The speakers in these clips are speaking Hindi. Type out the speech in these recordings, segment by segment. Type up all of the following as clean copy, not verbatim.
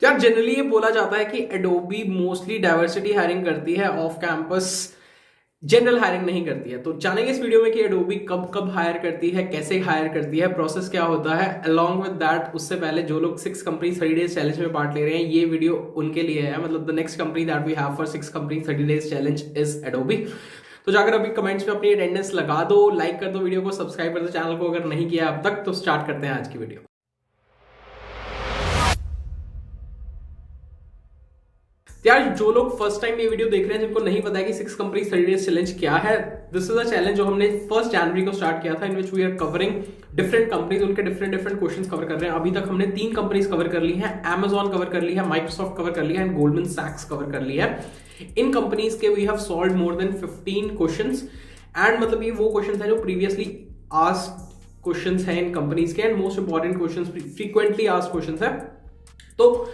तो यार जनरली ये बोला जाता है कि एडोबी मोस्टली डाइवर्सिटी हायरिंग करती है, ऑफ कैंपस जनरल हायरिंग नहीं करती है। तो जानेंगे इस वीडियो में कि एडोबी कब कब हायर करती है, कैसे हायर करती है, प्रोसेस क्या होता है। अलॉन्ग विद दैट, उससे पहले जो लोग 6 कंपनी 30 डेज चैलेंज में पार्ट ले रहे हैं, ये वीडियो उनके लिए है। मतलब the next company that we have for 6 company 30 days challenge is Adobe. तो जाकर अभी कमेंट्स में अपनी अटेंडेंस लगा दो, लाइक कर दो वीडियो को, सब्सक्राइब कर दो चैनल को अगर नहीं किया अब तक। तो स्टार्ट करते हैं आज की वीडियो। यार जो लोग फर्स्ट टाइम ये वीडियो देख रहे हैं, जिनको नहीं पता है कि 6 कंपनी 30 डेज चैलेंज क्या है, दिस इज अ चैलेंज जो हमने 1 जनवरी को स्टार्ट किया था, in which we are covering different companies, उनके डिफरेंट क्वेश्चंस कवर कर रहे हैं। अभी तक हमने 3 कंपनीज कवर कर ली हैं, Amazon कवर कर ली है, माइक्रोसॉफ्ट कवर कर लिया है एंड गोल्डमैन सैक्स कवर कर लिया है। इन कंपनीज के we have solved more than 15 questions and मतलब ये वो क्वेश्चंस हैं जो प्रीवियसली आस्क्ड क्वेश्चंस हैं इन कंपनीज के and most important questions, frequently asked questions है। तो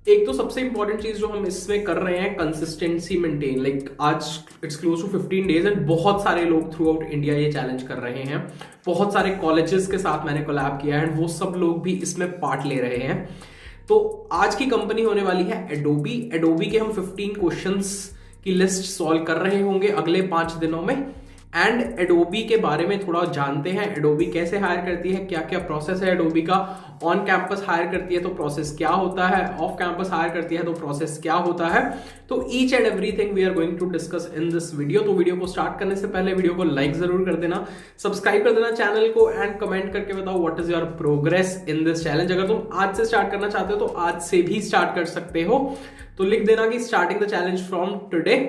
एक तो सबसे इंपॉर्टेंट चीज जो हम इसमें कर रहे हैं, कंसिस्टेंसी मेंटेन। लाइक आज it's close to 15 days and बहुत सारे लोग थ्रू आउट इंडिया ये चैलेंज कर रहे हैं। बहुत सारे कॉलेजेस के साथ मैंने कोलैब किया है एंड वो सब लोग भी इसमें पार्ट ले रहे हैं। तो आज की कंपनी होने वाली है एडोबी। एडोबी के हम 15 क्वेश्चंस की लिस्ट सॉल्व कर रहे होंगे अगले 5 दिनों में एंड एडोबी के बारे में थोड़ा जानते हैं। एडोबी कैसे हायर करती है, क्या क्या प्रोसेस है एडोबी का, ऑन कैंपस हायर करती है तो प्रोसेस क्या होता है, ऑफ कैंपस हायर करती है तो प्रोसेस क्या होता है। तो each and everything we are going to discuss in this video. तो वीडियो को स्टार्ट करने से पहले वीडियो को लाइक जरूर कर देना, सब्सक्राइब कर देना चैनल को एंड कमेंट करके बताओ what is your progress in this challenge. अगर तुम आज से स्टार्ट करना चाहते हो तो आज से भी स्टार्ट कर सकते हो। तो लिख देना कि starting the challenge from today.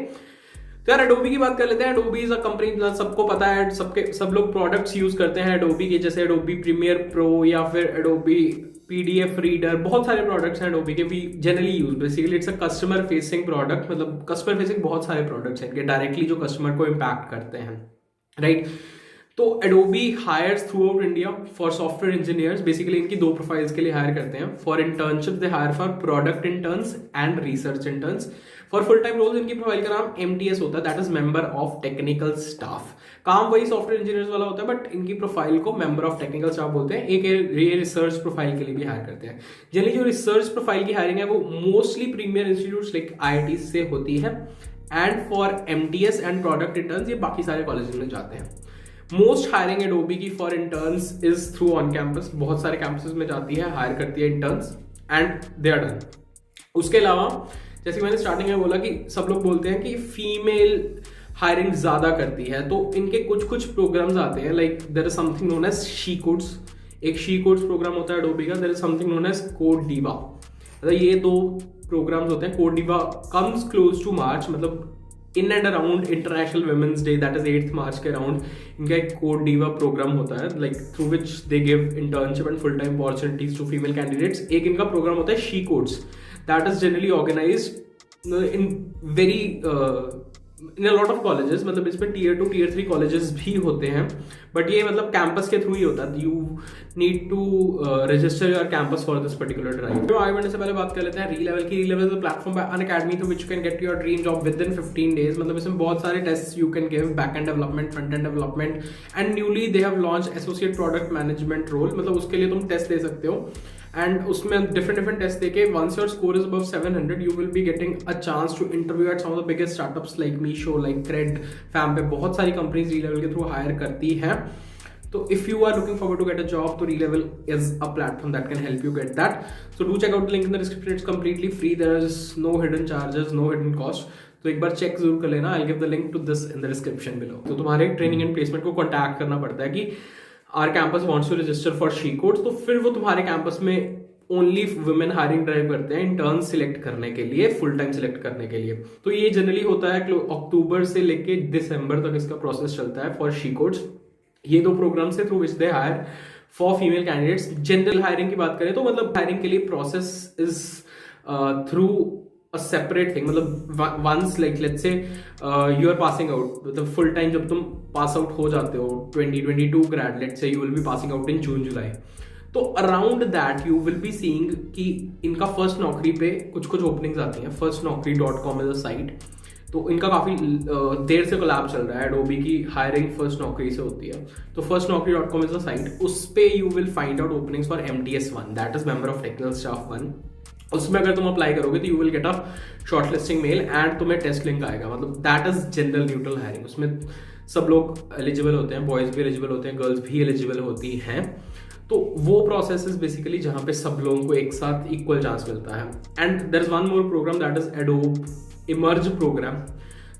तो यार एडोबी की बात कर लेते हैं। एडोबी इज अ कंपनी, सबको पता है, सब लोग प्रोडक्ट्स यूज करते हैं एडोबी के, जैसे एडोबी प्रीमियर प्रो या फिर एडोबी पीडीएफ रीडर। बहुत सारे प्रोडक्ट्स हैं एडोबी के, we generally use. Basically it's a customer facing product, मतलब कस्टमर फेसिंग बहुत सारे प्रोडक्ट्स हैं इनके, डायरेक्टली जो कस्टमर को इम्पैक्ट करते हैं, राइट। तो Adobe hires throughout India for software engineers. Basically इनकी 2 प्रोफाइल्स के लिए हायर करते हैं। For internship they hire for product interns and research interns. For full time roles इनकी प्रोफाइल का नाम MTS होता है, that is member of technical staff. काम वही सॉफ्टवेयर इंजीनियर्स वाला होता है बट इनकी प्रोफाइल को मेंबर ऑफ टेक्निकल स्टाफ बोलते हैं। एक ये रिसर्च प्रोफाइल के लिए भी हायर करते हैं। जनरली जो रिसर्च प्रोफाइल की हायरिंग है वो mostly premier institutes like IIT से होती है and for MTS and product interns ये बाकी सारे कॉलेज में जाते हैं। मोस्ट हायरिंग एडोबी की for interns is through on campus. बहुत सारे कैंपसेस में जाती है, हायर करती है interns and they are done. उसके अलावा जैसे मैंने स्टार्टिंग में बोला कि सब लोग बोलते हैं कि फीमेल हायरिंग ज्यादा करती है, तो इनके कुछ प्रोग्राम्स आते हैं। Like there is something known as she codes. एक शी कोड्स प्रोग्राम होता है एडोबी का। There is something known as code diva. मतलब ये 2 प्रोग्राम्स होते हैं। Code diva comes close to March, मतलब in and around international women's day, that is 8 March के अराउंड इनका एक कोड डिवा प्रोग्राम होता है, like through which they give internship and full time opportunities to female candidates. एक इनका प्रोग्राम होता है She Codes, that is generally organised in very in a lot of colleges. मतलब इसमें Tier 2 Tier 3 कॉलेजेस भी होते हैं बट ये मतलब कैंपस के थ्रू ही होता है। You need to register your campus for this particular drive. तो आगे बढ़ने से पहले बात कर लेते हैं रीलेवल की। Relevel is a platform by Unacademy through which you can get your dream job within 15 days. मतलब इसमें बहुत सारे test you can give, back end development, front end development and newly they have launch associate product management role. मतलब उसके लिए तुम टेस्ट दे सकते हो एंड उसमें डिफरेंट टेस्ट देके once your score is above 700 you will be getting a chance to interview at some of the biggest startups like Meesho, like CRED, FamPay बहुत सारी कंपनीज रीलेवल के थ्रू हायर करती हैं। तो if you are looking forward to get a job, तो Relevel is a platform that can help you get that. So do check out the link in the description, it's completely free, there is no hidden charges, no hidden cost. तो एक बार चेक जरूर कर लेना। I give the link to this in the description below. तो तुम्हारे ट्रेनिंग एंड प्लेसमेंट को कॉन्टैक्ट करना पड़ता है कि our campus wants to register for she codes, तो फिर वो तुम्हारे कैंपस में ओनली वुमेन हायरिंग ड्राइव करते हैं इंटर्न सिलेक्ट करने के लिए, फुल टाइम सिलेक्ट करने के लिए। तो ये जनरली होता है अक्टूबर से लेके दिसंबर तक इसका प्रोसेस चलता है फॉर शी कोड्स। ये 2 प्रोग्राम्स है through which they hire for female candidates. General hiring की बात करें तो मतलब हायरिंग के लिए process is through a separate thing. मतलब once like let's say you are passing out, मतलब फुल टाइम जब तुम पास आउट हो जाते हो 2022 grad, let's say you will be passing out in June July, तो around that you will be seeing कि इनका फर्स्ट नौकरी पे कुछ ओपनिंग्स आती हैं। firstnaukri.com इज अ साइट, तो इनका काफी देर से कोलैब चल रहा है। एडोबी की हायरिंग फर्स्ट नौकरी से होती है। तो firstnaukri.com इज अ साइट, उस पे you will find out openings for MTS 1, that is member of technical staff 1। उसमें अगर तुम अप्लाई करोगे तो you will get a short listing male and तुम्हें टेस्ट लिंक आएगा। मतलब that is general neutral hiring. उसमें सब लोग एलिजिबल होते हैं, बॉयज भी एलिजिबल होते हैं, गर्ल्स भी एलिजिबल होती हैं। तो वो प्रोसेस इज बेसिकली जहाँ पे सब लोगों को एक साथ इक्वल चांस मिलता है। And there is one more program that is Adobe emerge program.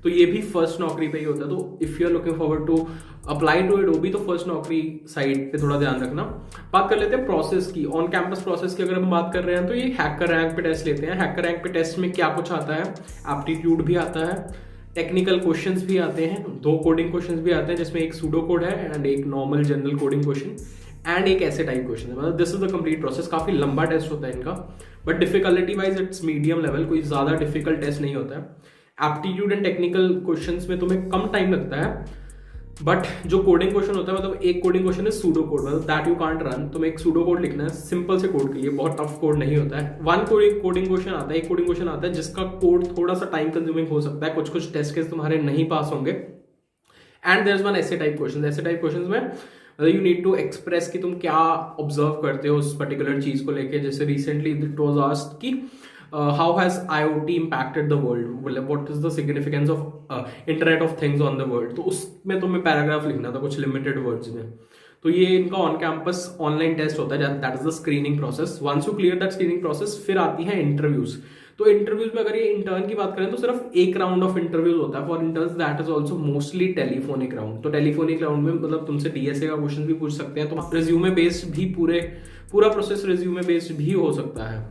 तो ये भी फर्स्ट नौकरी पे ही होता है। तो if you are looking forward to apply to Adobe तो फर्स्ट नौकरी साइट पे थोड़ा ध्यान रखना। बात कर लेते हैं प्रोसेस की, ऑन कैंपस प्रोसेस की अगर हम बात कर रहे हैं तो ये हैकर रैंक पे टेस्ट लेते हैं। हैकर रैंक पे टेस्ट में क्या कुछ आता है, एप्टीट्यूड भी आता है, टेक्निकल क्वेश्चंस भी आते हैं, 2 कोडिंग क्वेश्चंस भी आते हैं जिसमें एक सूडो कोड है एंड एक normal general coding question and एक ऐसे टाइप क्वेश्चन है। मतलब this is the complete process. काफी लंबा टेस्ट होता है इनका, but difficulty wise it's medium level, कोई ज्यादा डिफिकल्ट टेस्ट नहीं होता है। एप्टीट्यूड एंड टेक्निकल क्वेश्चंस में तुम्हें कम टाइम लगता है, बट जो कोडिंग क्वेश्चन होता है, मतलब एक कोडिंग क्वेश्चन है सूडो कोड, मतलब दैट यू कांट रन। तुम्हें एक सूडो कोड लिखना है सिंपल से कोड के लिए, बहुत टफ कोड नहीं होता है। वन कोडिंग क्वेश्चन आता है, एक कोडिंग क्वेश्चन आता है जिसका कोड थोड़ा सा टाइम कंज्यूमिंग हो सकता है, कुछ कुछ टेस्ट केस तुम्हारे नहीं पास होंगे। एंड देयर इज वन ऐसे टाइप क्वेश्चन। ऐसे टाइप क्वेश्चन में मतलब यू नीड टू एक्सप्रेस कि तुम क्या ऑब्जर्व करते हो उस पर्टिकुलर चीज को लेके। जैसे रिसेंटली इट वाज आस्क्ड कि how has IoT impacted the world, मतलब what is the significance of internet of things on the world। तो उसमें तुम्हें पैराग्राफ लिखना था कुछ लिमिटेड वर्ड्स में। तो ये इनका ऑन कैंपस ऑनलाइन टेस्ट होता है, that is the screening process. Once you clear that screening process फिर आती है इंटरव्यूज। तो इंटरव्यूज में अगर ये इंटर्न की बात करें तो सिर्फ एक राउंड ऑफ इंटरव्यूज होता है for interns, that is also mostly telephonic round. तो टेलीफोनिक राउंड में मतलब तुमसे डीएसए का क्वेश्चन भी पूछ सकते हैं, तो रिज्यूमे बेस्ड भी पूरा प्रोसेस रिज्यूमे बेस्ड भी हो सकता है,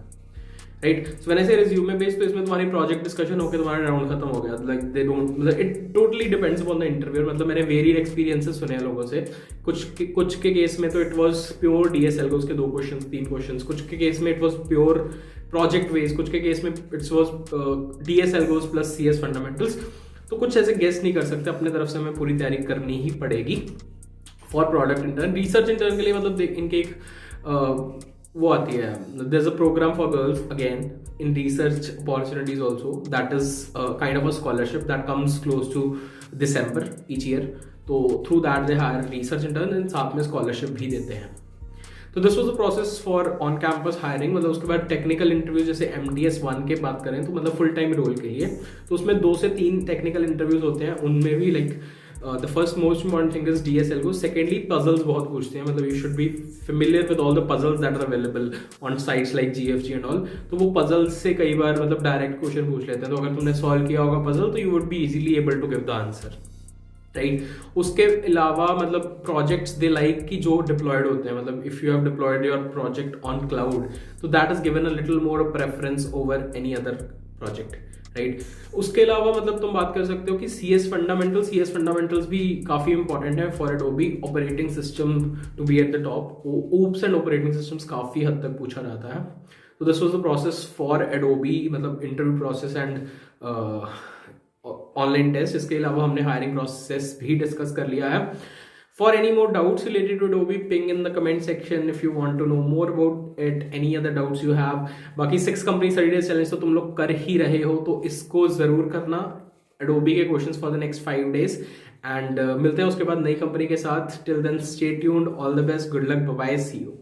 राइट। सो व्हेन आई से रिज्यूमे बेस्ड, तो इसमें तुम्हारी प्रोजेक्ट डिस्कशन होकर तुम्हारा राउंड खत्म हो गया। लाइक दे डोंट, मतलब it totally depends upon the interviewer. मतलब मैंने वेरिड एक्सपीरियंसेस सुने हैं लोगों से। कुछ के केस में तो इट वाज प्योर डीएसएल को उसके 2 क्वेश्चन 3 क्वेश्चन, कुछ के केस में it was pure project based, कुछ के केस में it's was DSL goes plus CS fundamentals. तो कुछ ऐसे गेस नहीं कर सकते, अपने तरफ से हमें पूरी तैयारी करनी ही पड़ेगी for product intern. Research intern के लिए मतलब इनके एक वो आती है, there is a program for girls again in research opportunities also, that is kind of a scholarship that comes close to December each year. तो through that they hire research intern and साथ में स्कॉलरशिप भी देते हैं। तो this was the process for on campus hiring. मतलब उसके बाद टेक्निकल इंटरव्यू, जैसे MDS 1 के बात करें तो मतलब फुल टाइम रोल के लिए तो उसमें 2 से 3 टेक्निकल इंटरव्यूज होते हैं। उनमें भी like the first most important thing is DSL को। सेकेंडली पजल्स बहुत पूछते हैं, मतलब you should be familiar with all the puzzles that are available on sites like GFG and all. तो वो पजल्स से कई बार मतलब डायरेक्ट क्वेश्चन पूछ लेते हैं, तो अगर तुमने सॉल्व किया होगा पजल तो you would be easily able to give the answer, right. उसके अलावा मतलब प्रोजेक्ट्स दे लाइक कि जो डिप्लॉयड होते हैं, मतलब if you have deployed your project on cloud तो that is given a little more preference over any other project, right. उसके अलावा मतलब तुम बात कर सकते हो कि CS फंडामेंटल्स भी काफी इंपॉर्टेंट है for Adobe operating system to be at the top. OOPS and operating systems काफी हद तक पूछा जाता है। तो this was the process for Adobe, मतलब interview process and online test. इसके अलावा हमने हायरिंग प्रोसेस भी डिस्कस कर लिया है। For any more doubts related to Adobe, ping in the comment section if you want to know more about it, any other doubts you have। बाकी 6 कंपनी 30 days चैलेंज तो तुम लोग कर ही रहे हो, तो इसको जरूर करना। Adobe के questions for the next 5 days and मिलते हैं उसके बाद नई कंपनी के साथ। Till then stay tuned, all the best, good luck, bye bye, see you.